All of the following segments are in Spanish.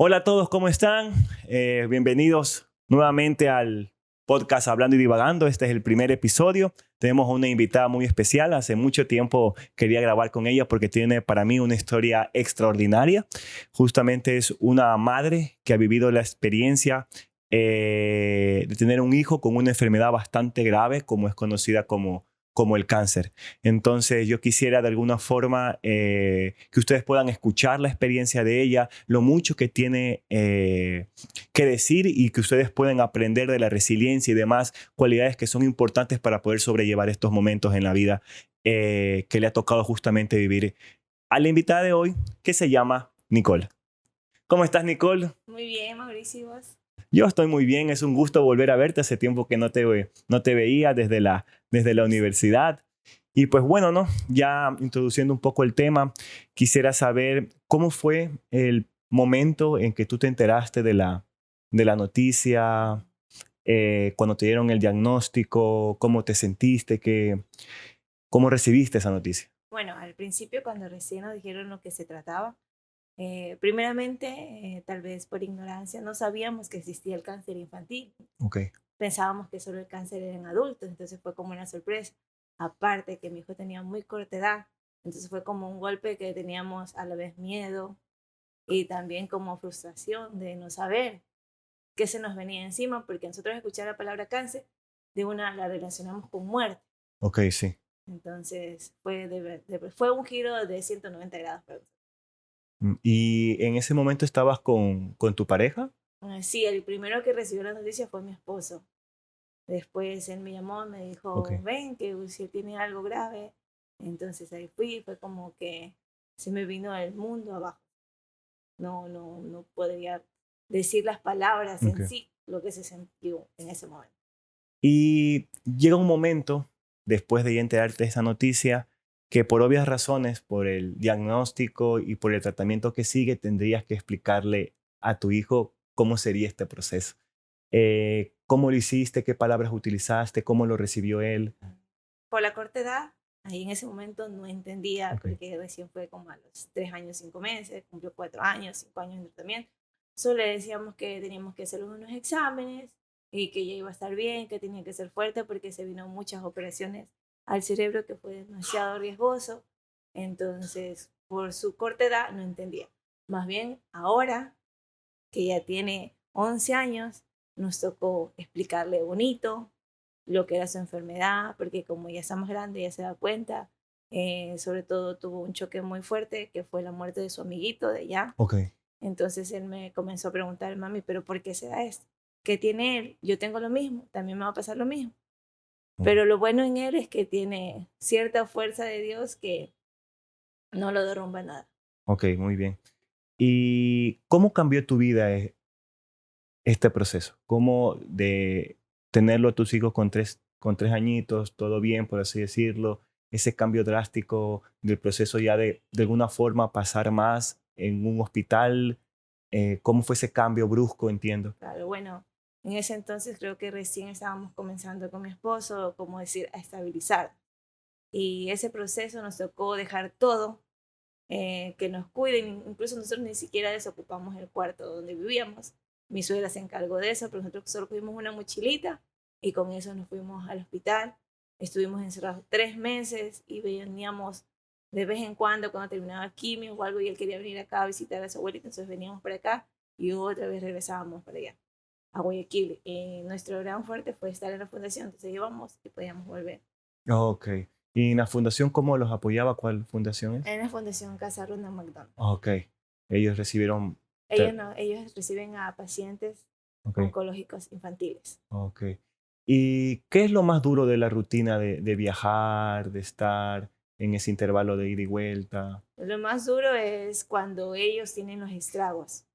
Hola a todos, ¿cómo están? Bienvenidos nuevamente al podcast Hablando y Divagando. Este es el primer episodio. Tenemos una invitada muy especial. Hace mucho tiempo quería grabar con ella porque tiene para mí una historia extraordinaria. Justamente es una madre que ha vivido la experiencia de tener un hijo con una enfermedad bastante grave, como es conocida como el cáncer. Entonces yo quisiera de alguna forma que ustedes puedan escuchar la experiencia de ella, lo mucho que tiene que decir y que ustedes pueden aprender de la resiliencia y demás cualidades que son importantes para poder sobrellevar estos momentos en la vida que le ha tocado justamente vivir a la invitada de hoy, que se llama Nicole. ¿Cómo estás, Nicole? Muy bien, Mauricio, ¿y vos? Yo estoy muy bien, es un gusto volver a verte. Hace tiempo que no te veía desde la universidad. Y pues bueno, ¿no? Ya introduciendo un poco el tema, quisiera saber cómo fue el momento en que tú te enteraste de la noticia, cuando te dieron el diagnóstico, cómo te sentiste, cómo recibiste esa noticia. Bueno, al principio cuando recién nos dijeron lo que se trataba, primeramente, tal vez por ignorancia, no sabíamos que existía el cáncer infantil. Ok, Pensábamos que solo el cáncer era en adultos, entonces fue como una sorpresa. Aparte que mi hijo tenía muy corta edad, entonces fue como un golpe que teníamos a la vez miedo y también como frustración de no saber qué se nos venía encima, porque nosotros escuchar la palabra cáncer, de una la relacionamos con muerte. ok, sí. Entonces fue un giro de 190 grados. ¿Y en ese momento estabas con tu pareja? Sí, el primero que recibió la noticia fue mi esposo. Después él me llamó, me Ok. dijo, ven, que si tiene algo grave. Entonces ahí fue como que se me vino el mundo abajo. No podría decir las palabras en Ok. sí, lo que se sintió en ese momento. Y llega un momento, después de ya enterarte de esa noticia, que por obvias razones, por el diagnóstico y por el tratamiento que sigue, tendrías que explicarle a tu hijo cómo sería este proceso. ¿Cómo lo hiciste? ¿Qué palabras utilizaste? ¿Cómo lo recibió él? Por la corta edad, ahí en ese momento no entendía, Ok, porque recién fue como a los 3 años, 5 meses, cumplió 4 años, 5 años de tratamiento. Solo le decíamos que teníamos que hacer unos exámenes y que ya iba a estar bien, que tenía que ser fuerte porque se vino muchas operaciones al cerebro que fue demasiado riesgoso. Entonces, por su corta edad, no entendía. Más bien, ahora que ya tiene 11 años, nos tocó explicarle bonito lo que era su enfermedad, porque como ya está más grande, ya se da cuenta. Sobre todo tuvo un choque muy fuerte, que fue la muerte de su amiguito de allá. ok. Entonces él me comenzó a preguntar, mami, ¿pero por qué se da esto? ¿Qué tiene él? Yo tengo lo mismo, también me va a pasar lo mismo. Ok, Pero lo bueno en él es que tiene cierta fuerza de Dios que no lo derrumba nada. ok, muy bien. ¿Y cómo cambió tu vida este proceso? ¿Cómo de tenerlo a tus hijos con tres añitos, todo bien, por así decirlo, ese cambio drástico del proceso ya de alguna forma pasar más en un hospital? ¿Cómo fue ese cambio brusco, entiendo? Claro, bueno, en ese entonces creo que recién estábamos comenzando con mi esposo, como decir, a estabilizar. Y ese proceso nos tocó dejar todo, que nos cuiden. Incluso nosotros ni siquiera desocupamos el cuarto donde vivíamos. Mi suegra se encargó de eso, pero nosotros solo tuvimos una mochilita y con eso nos fuimos al hospital. Estuvimos encerrados 3 meses y veníamos de vez en cuando terminaba quimio o algo y él quería venir acá a visitar a su abuelita, entonces veníamos para acá y otra vez regresábamos para allá, a Guayaquil. Nuestro gran fuerte fue estar en la fundación, entonces íbamos y podíamos volver. Ok. ¿Y en la fundación cómo los apoyaba? ¿Cuál fundación es? En la fundación Casa Ronald McDonald. Ok. Ellos recibieron... Ellos, no, ellos reciben a pacientes Ok, oncológicos infantiles. ok. ¿Y qué es lo más duro de la rutina de viajar, de estar en ese intervalo de ida y vuelta? Lo más duro es cuando ellos tienen los estragos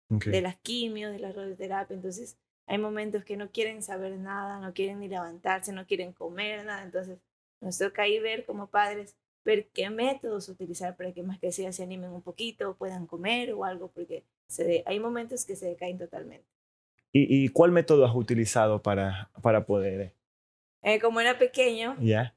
Ok. de las quimios, de la radioterapia. Entonces, hay momentos que no quieren saber nada, no quieren ni levantarse, no quieren comer nada. Entonces, nos toca ahí ver como padres, ver qué métodos utilizar para que más que sea se animen un poquito, puedan comer o algo, porque hay momentos que se decaen totalmente. Y cuál método has utilizado para poder? Como era pequeño, ¿Ya?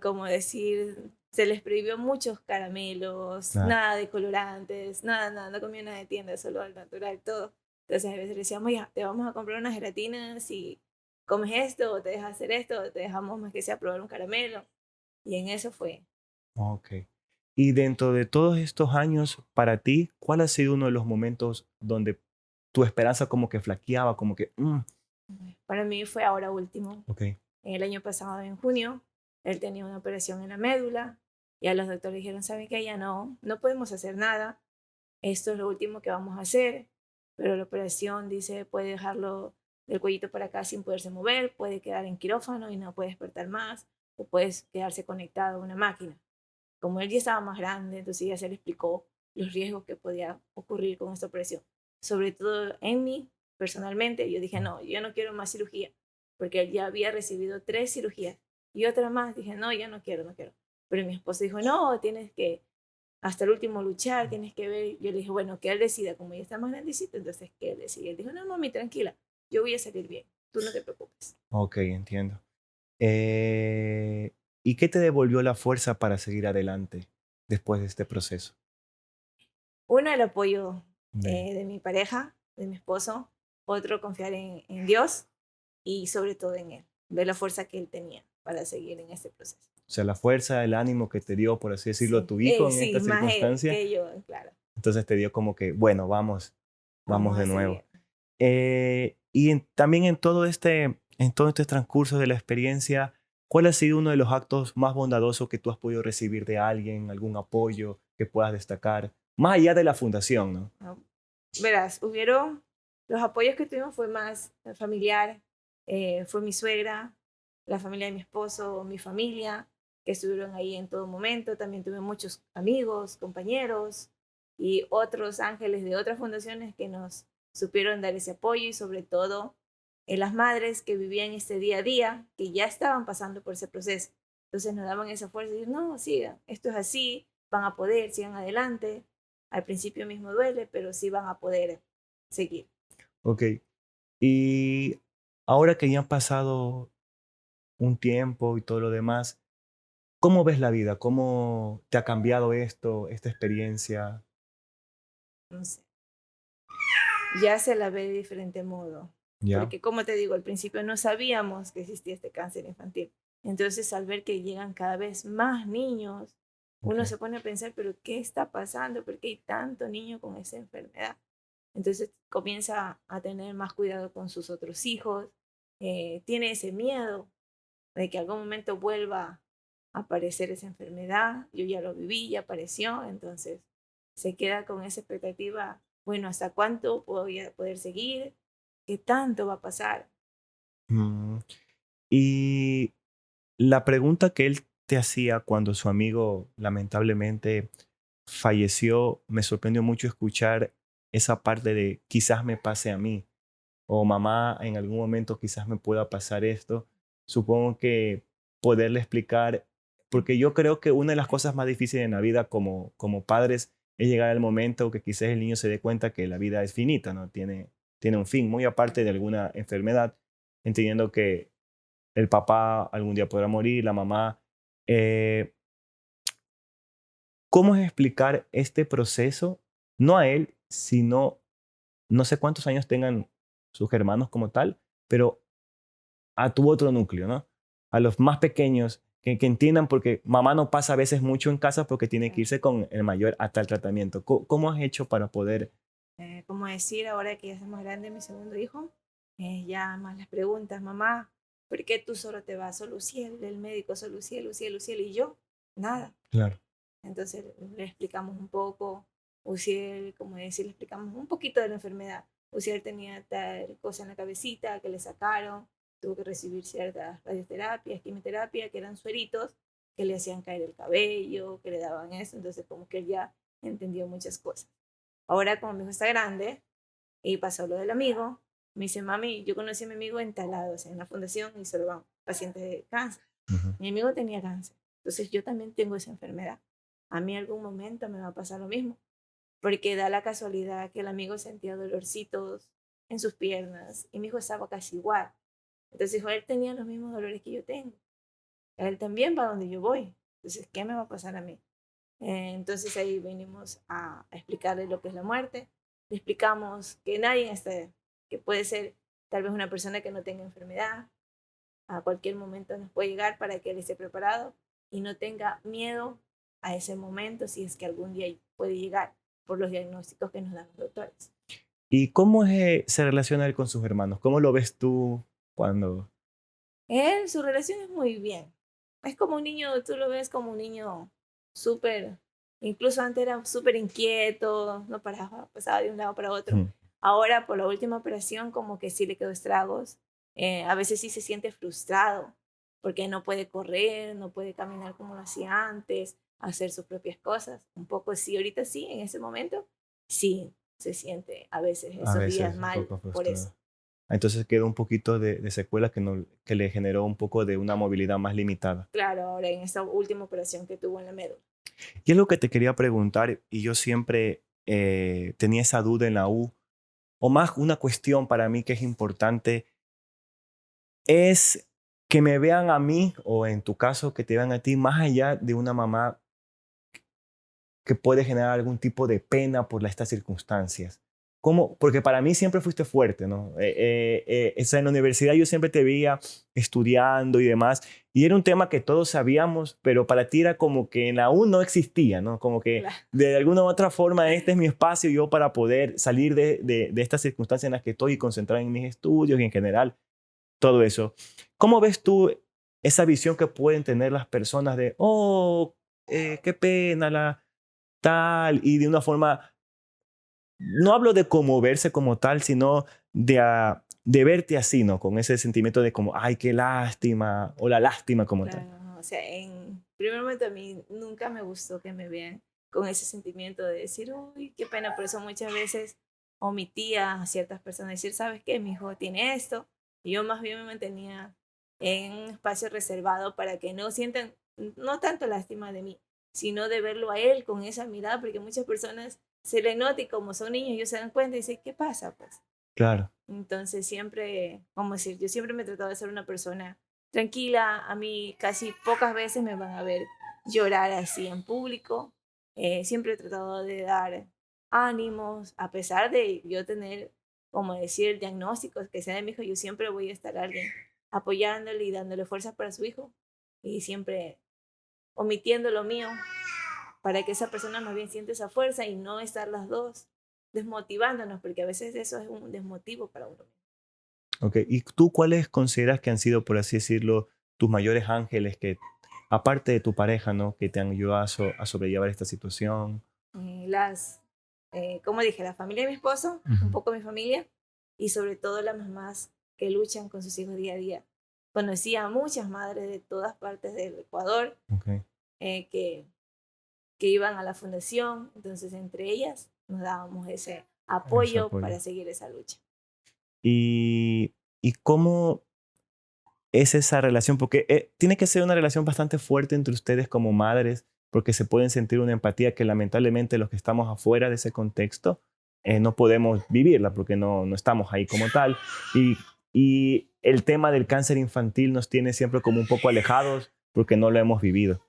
como decir, se les prohibió muchos caramelos, Claro. nada de colorantes, nada, no comía nada de tienda, solo al natural, todo. Entonces a veces le decíamos, ya, te vamos a comprar unas gelatinas y comes esto, o te dejas hacer esto, o te dejamos más que sea probar un caramelo. Y en eso fue. Ok. Y dentro de todos estos años, para ti, ¿cuál ha sido uno de los momentos donde tu esperanza como que flaqueaba, como que, Para mí fue ahora último. ok, El año pasado, en junio, él tenía una operación en la médula. Y a los doctores dijeron, ¿saben qué? Ya no podemos hacer nada. Esto es lo último que vamos a hacer. Pero la operación, dice, puede dejarlo del cuellito para acá sin poderse mover, puede quedar en quirófano y no puede despertar más, o puede quedarse conectado a una máquina. Como él ya estaba más grande, entonces ya se le explicó los riesgos que podía ocurrir con esta operación. Sobre todo en mí, personalmente, yo dije, no, yo no quiero más cirugía, porque él ya había recibido 3 cirugías y otra más. Dije, no, ya no quiero, no quiero. Pero mi esposo dijo, no, tienes que hasta el último luchar, tienes que ver. Yo le dije, bueno, que él decida, como ya está más grandecito, entonces que él decida. Él dijo, no, mami, tranquila, yo voy a salir bien, tú no te preocupes. ok, entiendo. Eh, ¿Y qué te devolvió la fuerza para seguir adelante después de este proceso? Uno, el apoyo De, de mi pareja, de mi esposo. Otro, confiar en Dios y sobre todo en Él. Ver la fuerza que Él tenía para seguir en este proceso. o sea, la fuerza, el ánimo que te dio, por así decirlo, Sí, tu hijo en sí, esta más Él circunstancia, que yo, claro. entonces te dio como que, bueno, vamos Vamos de a nuevo. seguir. También en todo este transcurso de la experiencia, ¿cuál ha sido uno de los actos más bondadosos que tú has podido recibir de alguien, algún apoyo que puedas destacar? Más allá de la fundación, ¿no? ¿No? Verás, hubieron, los apoyos que tuvimos fue más familiar, fue mi suegra, la familia de mi esposo, mi familia, que estuvieron ahí en todo momento. También tuve muchos amigos, compañeros y otros ángeles de otras fundaciones que nos supieron dar ese apoyo y sobre todo las madres que vivían este día a día, que ya estaban pasando por ese proceso. Entonces nos daban esa fuerza y decir, no, sigan, esto es así, van a poder, sigan adelante. Al principio mismo duele, pero sí van a poder seguir. Ok. Y ahora que ya han pasado un tiempo y todo lo demás, ¿cómo ves la vida? ¿Cómo te ha cambiado esto, esta experiencia? No sé, ya se la ve de diferente modo. ¿Ya? Porque como te digo, al principio no sabíamos que existía este cáncer infantil. Entonces, al ver que llegan cada vez más niños, Ok. uno se pone a pensar, pero ¿qué está pasando? ¿Por qué hay tanto niño con esa enfermedad? Entonces comienza a tener más cuidado con sus otros hijos, tiene ese miedo de que algún momento vuelva a aparecer esa enfermedad. Yo ya lo viví, ya apareció, entonces se queda con esa expectativa, bueno, ¿hasta cuánto voy a poder seguir? ¿Qué tanto va a pasar? Mm, Y la pregunta que él te hacía cuando su amigo lamentablemente falleció, me sorprendió mucho escuchar esa parte de quizás me pase a mí o mamá, en algún momento quizás me pueda pasar esto. Supongo que poderle explicar, porque yo creo que una de las cosas más difíciles en la vida como padres es llegar al momento que quizás el niño se dé cuenta que la vida es finita, ¿no? Tiene un fin, muy aparte de alguna enfermedad, entendiendo que el papá algún día podrá morir, la mamá. Eh, ¿Cómo es explicar este proceso? No a él, sino no sé cuántos años tengan sus hermanos como tal, pero a tu otro núcleo, ¿no? A los más pequeños, que entiendan, porque mamá no pasa a veces mucho en casa porque tiene que irse con el mayor hasta el tratamiento. ¿Cómo has hecho para poder? Como decir, ahora que ya es más grande mi segundo hijo, ya más las preguntas, mamá, ¿por qué tú solo te vas? Solo Luciel, el médico, solo Luciel, Luciel, Luciel, y yo, nada. Claro. Entonces le explicamos un poco, Uciel, como decir, le explicamos un poquito de la enfermedad. Uciel tenía tal cosa en la cabecita que le sacaron, tuvo que recibir ciertas radioterapias, quimioterapia, que eran sueritos, que le hacían caer el cabello, que le daban eso, entonces como que él ya entendió muchas cosas. Ahora como mi hijo está grande y pasó lo del amigo, me dice, mami, yo conocí a mi amigo en Talados, en la fundación, y solo van pacientes de cáncer. Ujú. Mi amigo tenía cáncer, entonces yo también tengo esa enfermedad. A mí algún momento me va a pasar lo mismo, porque da la casualidad que el amigo sentía dolorcitos en sus piernas y mi hijo estaba casi igual. Entonces dijo, él tenía los mismos dolores que yo tengo. Él también va donde yo voy. Entonces, ¿qué me va a pasar a mí? Entonces ahí venimos a explicarle lo que es la muerte. Le explicamos que nadie está, que puede ser tal vez una persona que no tenga enfermedad, a cualquier momento nos puede llegar para que él esté preparado y no tenga miedo a ese momento si es que algún día puede llegar por los diagnósticos que nos dan los doctores. ¿Y cómo se relaciona él con sus hermanos? ¿Cómo lo ves tú cuando... Él, su relación es muy bien. Es como un niño, tú lo ves como un niño súper, incluso antes era súper inquieto, no paraba, pasaba de un lado para otro. Ahora, por la última operación, como que sí le quedó estragos. A veces sí se siente frustrado porque no puede correr, no puede caminar como lo hacía antes, hacer sus propias cosas. Un poco sí, ahorita sí, en ese momento, sí se siente a veces A esos días veces un mal poco por eso. frustrado. Entonces quedó un poquito de secuela que, no, que le generó un poco de una movilidad más limitada. Claro, ahora en esta última operación que tuvo en la médula. Y es lo que te quería preguntar, y yo siempre tenía esa duda en la U, o más una cuestión para mí que es importante, es que me vean a mí, o en tu caso, que te vean a ti, más allá de una mamá que puede generar algún tipo de pena por estas circunstancias. ¿Cómo? Porque para mí siempre fuiste fuerte, ¿no? O sea, en la universidad yo siempre te veía estudiando y demás, y era un tema que todos sabíamos, pero para ti era como que en la U no existía, ¿no? Como que Claro. de alguna u otra forma este es mi espacio yo para poder salir de estas circunstancias en las que estoy y concentrar en mis estudios y en general todo eso. ¿Cómo ves tú esa visión que pueden tener las personas de, oh, qué pena la tal, y de una forma, no hablo de conmoverse como tal, sino de verte así, ¿no? Con ese sentimiento de como, ay, qué lástima, o la lástima como tal. Claro, o sea, en primer momento a mí nunca me gustó que me vean con ese sentimiento de decir, uy, qué pena, por eso muchas veces omitía a ciertas personas, decir, ¿sabes qué? Mi hijo tiene esto, y yo más bien me mantenía en un espacio reservado para que no sientan, no tanto lástima de mí, sino de verlo a él con esa mirada, porque muchas personas se le nota y como son niños, ellos se dan cuenta y dicen, ¿qué pasa? Pues Claro. entonces siempre, como decir, yo siempre me he tratado de ser una persona tranquila. A mí casi pocas veces me van a ver llorar así en público. Siempre he tratado de dar ánimos, a pesar de yo tener, como decir, el diagnóstico que sea de mi hijo, yo siempre voy a estar alguien apoyándole y dándole fuerza para su hijo y siempre omitiendo lo mío para que esa persona más bien siente esa fuerza y no estar las dos desmotivándonos, porque a veces eso es un desmotivo para uno. Ok, ¿y tú cuáles consideras que han sido, por así decirlo, tus mayores ángeles que, aparte de tu pareja, ¿no? Que te han ayudado a sobrellevar esta situación? Como dije, la familia de mi esposo, un Ujú. poco mi familia, y sobre todo las mamás que luchan con sus hijos día a día. Conocí a muchas madres de todas partes del Ecuador Okay. eh, que, que iban a la fundación, entonces entre ellas nos dábamos ese Ese apoyo apoyo. para seguir esa lucha. ¿Y cómo es esa relación? Porque tiene que ser una relación bastante fuerte entre ustedes como madres, porque se pueden sentir una empatía que lamentablemente los que estamos afuera de ese contexto no podemos vivirla porque no estamos ahí como tal. Y, y el tema del cáncer infantil nos tiene siempre como un poco alejados porque no lo hemos vivido.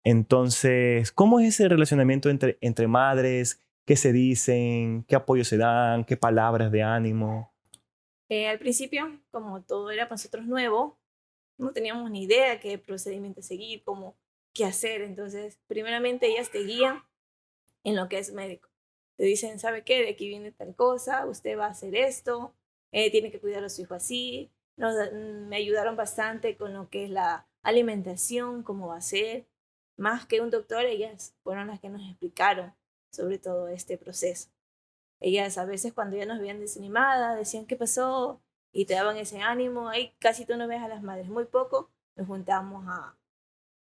Entonces, ¿cómo es ese relacionamiento entre madres? ¿Qué se dicen? ¿Qué apoyo se dan? ¿Qué palabras de ánimo? Al principio, como todo era para nosotros nuevo, no teníamos ni idea qué procedimiento seguir, cómo, qué hacer. Entonces, primeramente ellas te guían en lo que es médico. Te dicen, ¿sabe qué? De aquí viene tal cosa, usted va a hacer esto, tiene que cuidar a su hijo así. Me ayudaron bastante con lo que es la alimentación, cómo va a ser. Más que un doctor, ellas fueron las que nos explicaron sobre todo este proceso. Ellas a veces cuando ya nos veían desanimadas, decían, ¿qué pasó? Y te daban ese ánimo. Ahí casi tú no ves a las madres, muy poco nos juntamos a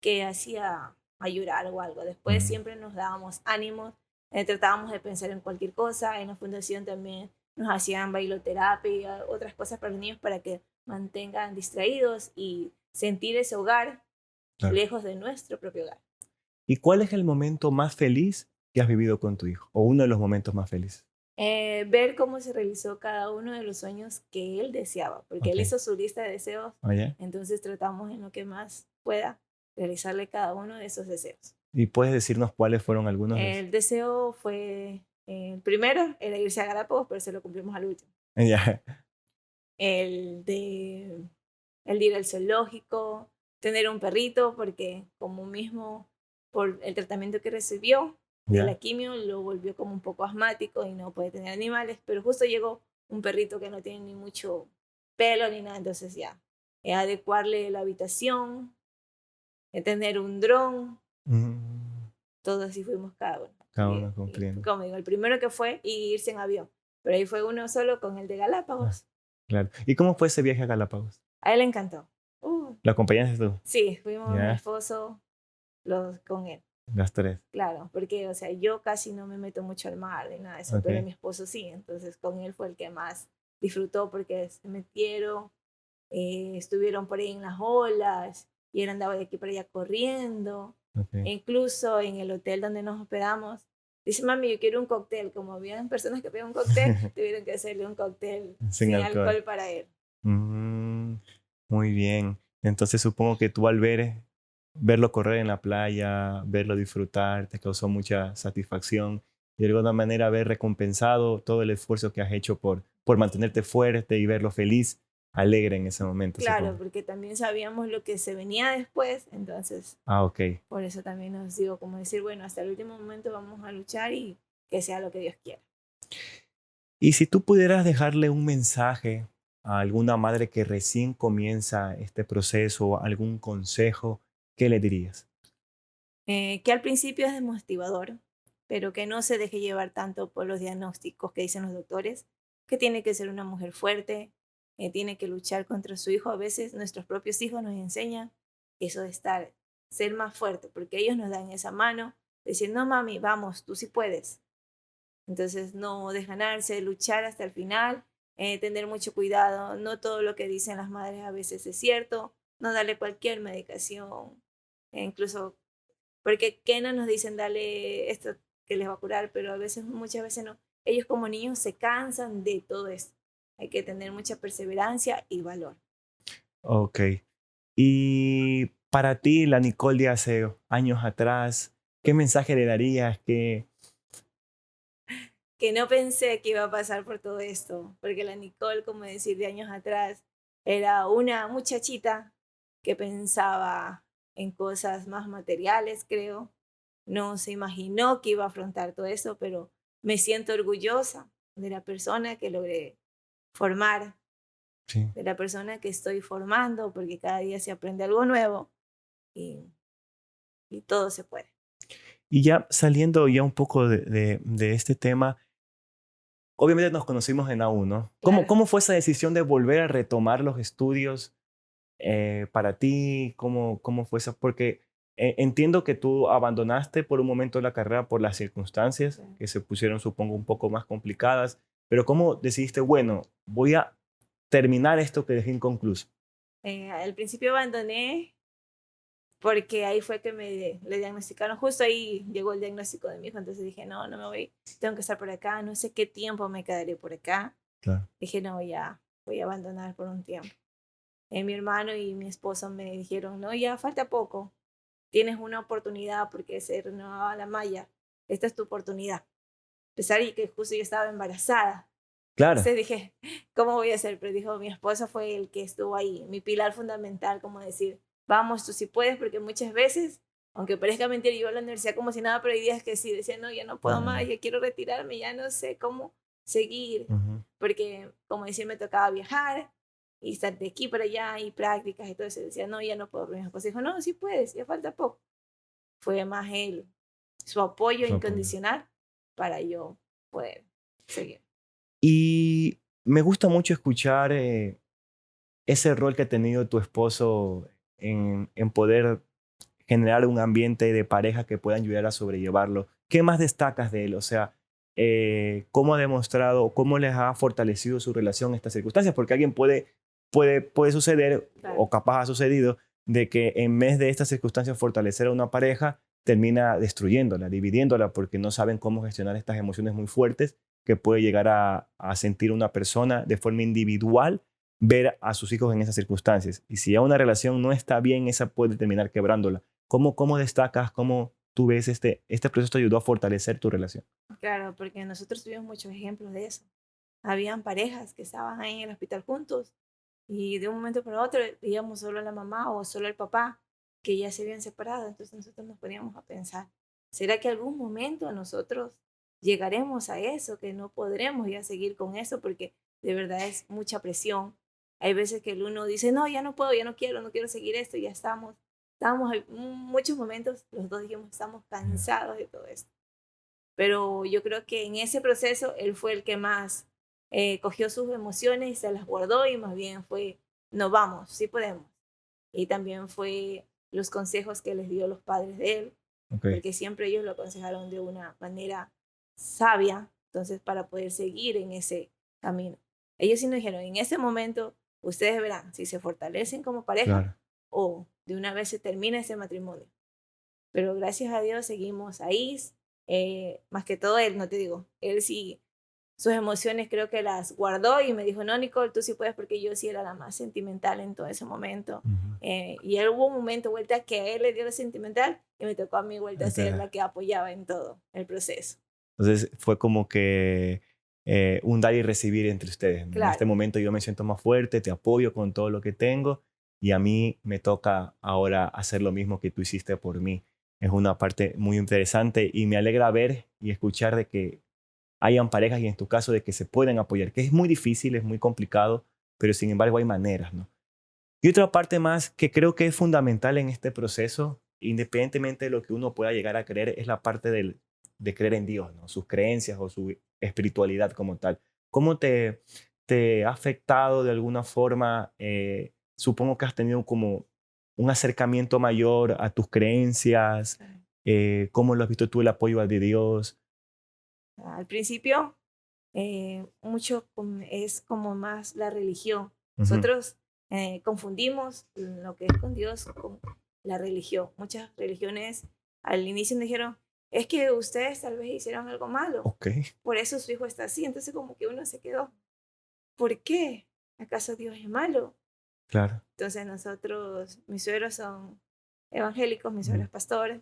que hacía a llorar o algo. Después Mm. siempre nos dábamos ánimos, tratábamos de pensar en cualquier cosa. En la fundación también nos hacían bailoterapia y otras cosas para los niños para que mantengan distraídos y sentir ese hogar Claro. lejos de nuestro propio hogar. ¿Y cuál es el momento más feliz que has vivido con tu hijo? O uno de los momentos más felices. Ver cómo se realizó cada uno de los sueños que él deseaba, porque él Ok. hizo su lista de deseos, Oye. entonces tratamos en lo que más pueda realizarle cada uno de esos deseos. ¿Y puedes decirnos cuáles fueron algunos de esos? El deseo fue, el primero era irse a Galápagos, pero se lo cumplimos al último. Ya. El de ir al zoológico, tener un perrito, porque como mismo por el tratamiento que recibió de Ya. la quimio, lo volvió como un poco asmático y no puede tener animales, pero justo llegó un perrito que no tiene ni mucho pelo ni nada, entonces ya, adecuarle la habitación, tener un dron, Mm, todo así fuimos cada uno. cada uno cumpliendo. Como digo, el primero que fue y irse en avión, pero ahí fue uno solo con el de Galápagos. Claro. ¿Y cómo fue ese viaje a Galápagos? A él le encantó. ¿Lo acompañaste tú? Sí, fuimos Ya. mi esposo con él. Las tres. Claro, porque, o sea, yo casi no me meto mucho al mar ni nada de eso, Ok. pero mi esposo sí, entonces con él fue el que más disfrutó porque se metieron, estuvieron por ahí en las olas y él andaba de aquí para allá corriendo. Ok. E incluso en el hotel donde nos hospedamos, dice, mami, yo quiero un cóctel. Como habían personas que pedían un cóctel, tuvieron que hacerle un cóctel Sin alcohol. para él. Mm, muy bien. Entonces supongo que tú al verlo correr en la playa, verlo disfrutar, te causó mucha satisfacción y de alguna manera haber recompensado todo el esfuerzo que has hecho por mantenerte fuerte y verlo feliz, alegre en ese momento. Claro, Supongo. porque también sabíamos lo que se venía después, entonces Ah, ok. por eso también nos digo, como decir, bueno, hasta el último momento vamos a luchar y que sea lo que Dios quiera. Y si tú pudieras dejarle un mensaje a alguna madre que recién comienza este proceso, algún consejo, ¿qué le dirías? Que al principio es desmotivador, pero que no se deje llevar tanto por los diagnósticos que dicen los doctores, que tiene que ser una mujer fuerte, tiene que luchar contra su hijo. A veces nuestros propios hijos nos enseñan eso de ser más fuerte, porque ellos nos dan esa mano, decir, no mami, vamos, tú sí puedes. Entonces no desganarse, luchar hasta el final, tener mucho cuidado, no todo lo que dicen las madres a veces es cierto, no darle cualquier medicación, incluso porque ¿qué no nos dicen darle esto que les va a curar? Pero a veces, muchas veces no. Ellos como niños se cansan de todo esto. Hay que tener mucha perseverancia y valor. Ok. Y para ti, la Nicole de hace años atrás, ¿qué mensaje le darías? Que no pensé que iba a pasar por todo esto, porque la Nicole, como decir, de años atrás, era una muchachita que pensaba en cosas más materiales, creo. No se imaginó que iba a afrontar todo eso, pero me siento orgullosa de la persona que logré formar, Sí. de la persona que estoy formando, porque cada día se aprende algo nuevo y, y todo se puede. Y ya saliendo ya un poco de este tema, obviamente nos conocimos en A1, ¿no? Claro. ¿Cómo fue esa decisión de volver a retomar los estudios para ti? ¿Cómo fue eso? Porque entiendo que tú abandonaste por un momento la carrera por las circunstancias Sí. que se pusieron, supongo, un poco más complicadas, pero ¿cómo decidiste, bueno, voy a terminar esto que dejé inconcluso? Al principio abandoné porque ahí fue que le diagnosticaron, justo ahí llegó el diagnóstico de mi hijo, entonces dije, no, no me voy, tengo que estar por acá, no sé qué tiempo me quedaré por acá. Claro. Dije, no, ya, voy a abandonar por un tiempo. Mi hermano y mi esposo me dijeron, no, ya falta poco, tienes una oportunidad porque se renovaba la malla, esta es tu oportunidad. A pesar de que justo yo estaba embarazada. Claro. Entonces dije, ¿cómo voy a hacer? Pero dijo, mi esposo fue el que estuvo ahí, mi pilar fundamental, como decir, vamos, tú sí puedes, porque muchas veces, aunque parezca mentira, yo iba a la universidad como si nada, pero hay días que sí, decía, no, ya no puedo más, ya quiero retirarme, ya no sé cómo seguir, porque, como decir, me tocaba viajar y estar de aquí para allá y prácticas y todo eso, decía, no, ya no puedo, pero mi esposo dijo, no, sí puedes, ya falta poco. Fue más él, su apoyo incondicional para yo poder seguir. Y me gusta mucho escuchar ese rol que ha tenido tu esposo en poder generar un ambiente de pareja que pueda ayudar a sobrellevarlo. ¿Qué más destacas de él? O sea, ¿cómo ha demostrado, cómo les ha fortalecido su relación en estas circunstancias? Porque alguien puede suceder, Claro. o capaz ha sucedido, de que en vez de estas circunstancias fortalecer a una pareja, termina destruyéndola, dividiéndola, porque no saben cómo gestionar estas emociones muy fuertes que puede llegar a sentir una persona de forma individual ver a sus hijos en esas circunstancias. Y si ya una relación no está bien, esa puede terminar quebrándola. ¿Cómo destacas, cómo tú ves este proceso te ayudó a fortalecer tu relación? Claro, porque nosotros tuvimos muchos ejemplos de eso. Habían parejas que estaban ahí en el hospital juntos y de un momento para otro veíamos solo a la mamá o solo al papá que ya se habían separado. Entonces nosotros nos poníamos a pensar, ¿será que algún momento nosotros llegaremos a eso, que no podremos ya seguir con eso? Porque de verdad es mucha presión. Hay veces que el uno dice, no, ya no puedo, ya no quiero seguir esto, ya estamos en muchos momentos, los dos dijimos, estamos cansados de todo esto. Pero yo creo que en ese proceso él fue el que más cogió sus emociones y se las guardó y más bien fue, no vamos, sí podemos. Y también fue los consejos que les dio los padres de él, Okay. porque siempre ellos lo aconsejaron de una manera sabia, entonces para poder seguir en ese camino. Ellos sí nos dijeron, en ese momento ustedes verán si se fortalecen como pareja Claro. o de una vez se termina ese matrimonio. Pero gracias a Dios seguimos ahí. Más que todo él, no te digo, él sí, sus emociones creo que las guardó y me dijo, no, Nicole, tú sí puedes porque yo sí era la más sentimental en todo ese momento. Y él hubo un momento, vuelta, que a él le dio la sentimental y me tocó a mí vuelta a ser la que apoyaba en todo el proceso. Entonces fue como que un dar y recibir entre ustedes. En este momento yo me siento más fuerte, te apoyo con todo lo que tengo y a mí me toca ahora hacer lo mismo que tú hiciste por mí. Es una parte muy interesante y me alegra ver y escuchar de que hayan parejas y en tu caso de que se pueden apoyar, que es muy difícil, es muy complicado, pero sin embargo hay maneras, ¿no? Y otra parte más que creo que es fundamental en este proceso, independientemente de lo que uno pueda llegar a creer, es la parte de creer en Dios, ¿no? Sus creencias o su espiritualidad como tal. ¿Cómo te ha afectado de alguna forma? Supongo que has tenido como un acercamiento mayor a tus creencias. ¿Cómo lo has visto tú el apoyo de Dios? Al principio, mucho es como más la religión. Nosotros confundimos lo que es con Dios con la religión. Muchas religiones al inicio me dijeron, es que ustedes tal vez hicieron algo malo. Okay. Por eso su hijo está así. Entonces como que uno se quedó, ¿por qué? ¿Acaso Dios es malo? Claro. Entonces nosotros, mis suegros son evangélicos, mis suegros pastores.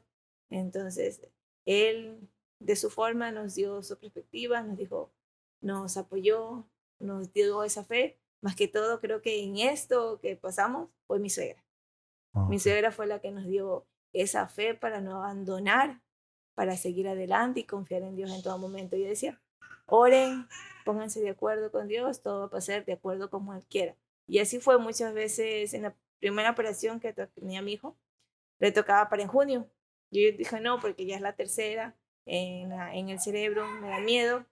Entonces él de su forma nos dio su perspectiva, nos dijo, nos apoyó, nos dio esa fe. Más que todo creo que en esto que pasamos fue mi suegra. Mi Okay. suegra fue la que nos dio esa fe para no abandonar, para seguir adelante y confiar en Dios en todo momento. Yo decía, oren, pónganse de acuerdo con Dios, todo va a pasar de acuerdo como Él quiera. Y así fue muchas veces en la primera operación que tenía mi hijo, le tocaba para en junio. Yo dije, no, porque ya es la tercera, en el cerebro me da miedo.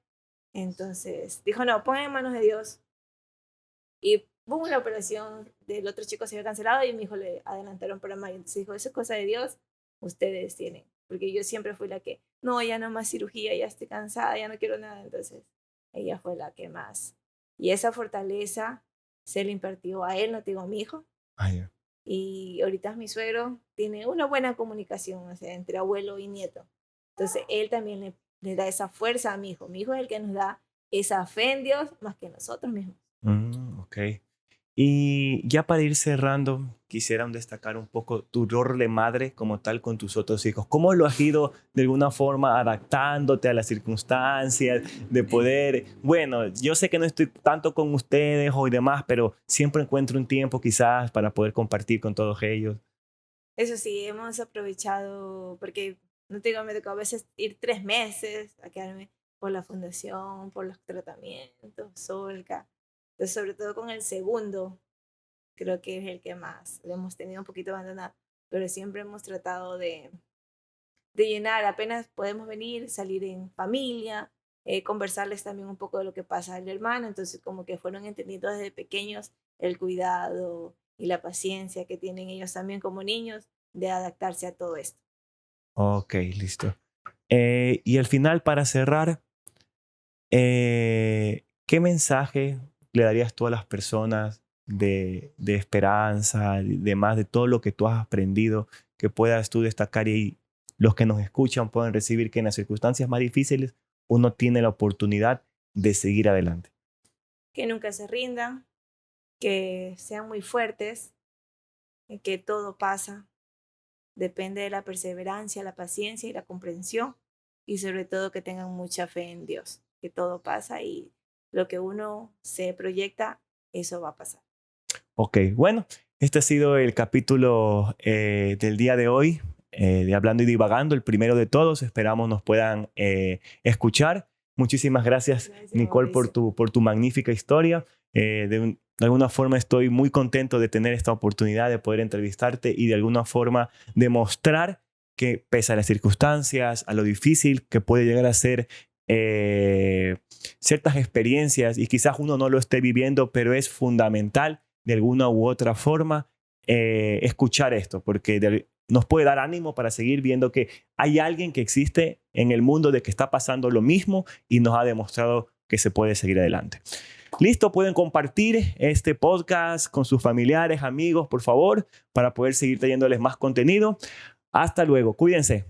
Entonces dijo, no, pongan en manos de Dios. Y boom, la operación del otro chico se había cancelado y mi hijo le adelantaron para mayo. Entonces dijo, eso es cosa de Dios, ustedes tienen. Porque yo siempre fui la que, no, ya no más cirugía, ya estoy cansada, ya no quiero nada. Entonces ella fue la que más. Y esa fortaleza se le impartió a él, no te digo a mi hijo. Yeah. Y ahorita mi suegro tiene una buena comunicación, o sea, entre abuelo y nieto. Entonces él también le da esa fuerza a mi hijo. Mi hijo es el que nos da esa fe en Dios más que nosotros mismos. Ok. Y ya para ir cerrando, quisiera destacar un poco tu rol de madre como tal con tus otros hijos. ¿Cómo lo has ido de alguna forma adaptándote a las circunstancias de poder? Bueno, yo sé que no estoy tanto con ustedes o y demás, pero siempre encuentro un tiempo quizás para poder compartir con todos ellos. Eso sí, hemos aprovechado, porque no te digo, me tocó a veces ir 3 meses a quedarme por la fundación, por los tratamientos, Solca. Entonces, sobre todo con el segundo, creo que es el que más lo hemos tenido un poquito abandonado, pero siempre hemos tratado de llenar, apenas podemos venir, salir en familia, conversarles también un poco de lo que pasa al hermano, entonces como que fueron entendiendo desde pequeños el cuidado y la paciencia que tienen ellos también como niños de adaptarse a todo esto. Ok, listo. Y al final, para cerrar, ¿qué mensaje le darías tú a las personas de esperanza, de más de todo lo que tú has aprendido, que puedas tú destacar y los que nos escuchan puedan recibir que en las circunstancias más difíciles uno tiene la oportunidad de seguir adelante? Que nunca se rindan, que sean muy fuertes, que todo pasa. Depende de la perseverancia, la paciencia y la comprensión. Y sobre todo que tengan mucha fe en Dios, que todo pasa y lo que uno se proyecta, eso va a pasar. Ok, bueno, este ha sido el capítulo del día de hoy, de Hablando y Divagando, el primero de todos. Esperamos nos puedan escuchar. Muchísimas gracias, Nicole, por tu magnífica historia. De alguna forma estoy muy contento de tener esta oportunidad de poder entrevistarte y de alguna forma demostrar que pese a las circunstancias, a lo difícil que puede llegar a ser ciertas experiencias y quizás uno no lo esté viviendo, pero es fundamental de alguna u otra forma escuchar esto, porque nos puede dar ánimo para seguir viendo que hay alguien que existe en el mundo de que está pasando lo mismo y nos ha demostrado que se puede seguir adelante. Listo, pueden compartir este podcast con sus familiares, amigos, por favor, para poder seguir trayéndoles más contenido. Hasta luego, cuídense.